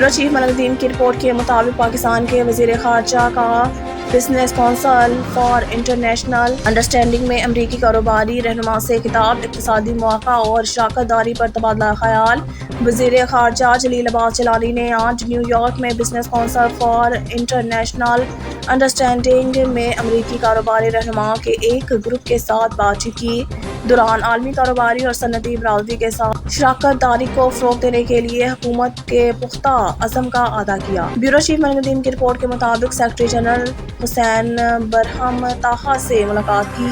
Bureau chief Malik Nadeem की report के मुताबिक पाकिस्तान के वजीर खारजा का business council for international understanding में अमरीकी कारोबारी रहनुमा से खिताब, इक्तिसादी मौक़ा और शराकत दारी पर तबादला ख्याल। वज़ीर ख़ारजा जलील अब्बास जिलानी ने आज न्यूयॉर्क में business council for international understanding में अमरीकी कारोबारी रहनुमा के एक ग्रुप के साथ बातचीत की। दौरान आलमी कारोबारी और सनती बरादरी के साथ शराकत दारी को फ़रोग़ देने के लिए हुकूमत के पुख्ता अज़्म का अदा किया। ब्यूरो चीफ मलिक नदीम की रिपोर्ट के मुताबिक सेक्रेटरी जनरल हुसैन बरहम ताहा से मुलाकात की।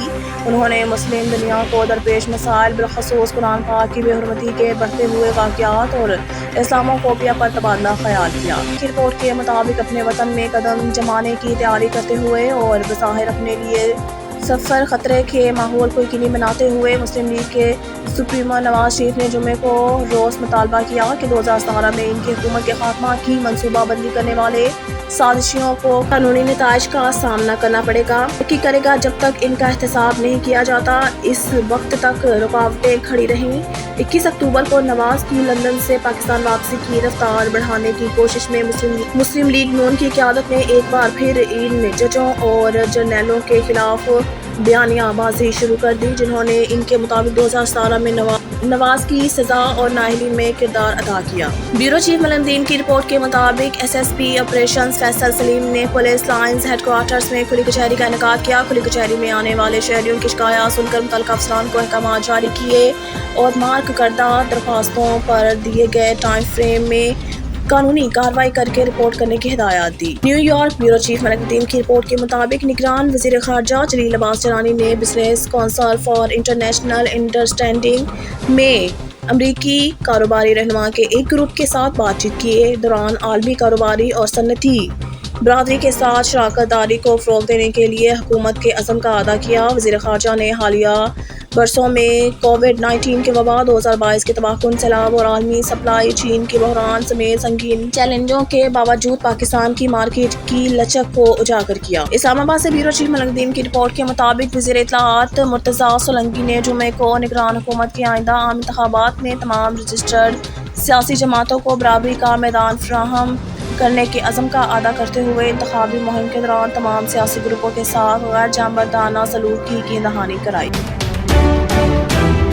उन्होंने मुस्लिम दुनिया को दरपेश मसाइल बिलखसूस कुरान पाक की बेहुरमती के बढ़ते हुए वाक़यात और इस्लामोफोबिया पर तबादला ख्याल किया। रिपोर्ट के मुताबिक अपने वतन में कदम जमाने की तैयारी करते हुए और बज़ाहिर अपने लिए सफ़र ख़तरे के माहौल को यकीनी बनाते हुए मुस्लिम लीग के सुप्रीमो नवाज शरीफ ने जुमे को रोज़ मुतालबा किया कि 2017 में इनकी हुकूमत के खात्मा की मनसूबाबंदी करने वाले साजिशियों को कानूनी नताइज का सामना करना पड़ेगा। तरक्की करेगा जब तक इनका एहतसाब नहीं किया जाता। इस वक्त तक रुकावटें खड़ी रहीं। 21 अक्टूबर को नवाज की लंदन से पाकिस्तान वापसी की रफ्तार बढ़ाने की कोशिश में मुस्लिम लीग नून की क़यादत ने एक बार फिर इन जजों और जर्नलों के खिलाफ बयानियाबाजी शुरू कर दी, जिन्होंने इनके मुताबिक 2017 में नवाज की सजा और नाअहली में किरदार अदा किया। ब्यूरो चीफ मलिक नदीम की रिपोर्ट के मुताबिक SSP ऑपरेशंस फैसल सलीम ने पुलिस लाइन्स हेडक्वार्टर्स में खुली कचहरी का इनेकाद किया। खुली कचहरी में आने वाले शहरियों की शिकायत सुनकर मुतल्लिक़ अफसरान को अहकाम जारी किए और मार्क करदा दरख्वास्तों पर दिए गए टाइम फ्रेम में कानूनी कार्रवाई करके रिपोर्ट करने की हिदायत दी। New York bureau chief Malik Nadeem की रिपोर्ट के मुताबिक निगरान वज़ीर ख़ारजा जलील अब्बास जिलानी ने business council for international understanding में अमरीकी कारोबारी रहनुमा के एक ग्रुप के साथ बातचीत किए। दौरान आलमी कारोबारी और सनती बरादरी के साथ शराकत दारी को फ़रोग़ देने के लिए हुकूमत के अज़्म का अदा किया। वज़ीर ख़ारजा ने हालिया बरसों में कोविड-19 के वबा, 2022 के तबाहकुन सैलाब और आलमी सप्लाई चीन के बहरान समेत संगीन चैलेंजों के बावजूद पाकिस्तान की मार्केट की लचक को उजागर किया। इस्लामाबाद से ब्यूरो चीफ मलिक नदीम की रिपोर्ट के मुताबिक वज़ीर इत्तलाआत मुर्तज़ा सोलंकी ने जुमे को निगरान हुकूमत के आइंदा आम इंतखाबात में तमाम रजिस्टर्ड सियासी जमातों को बराबरी का मैदान फराहम करने के अज़्म का अदा करते हुए इंतखाबी मुहिम के दौरान तमाम सियासी ग्रुपों के साथ गैर जानबदाराना सलूक की दहानी कराई।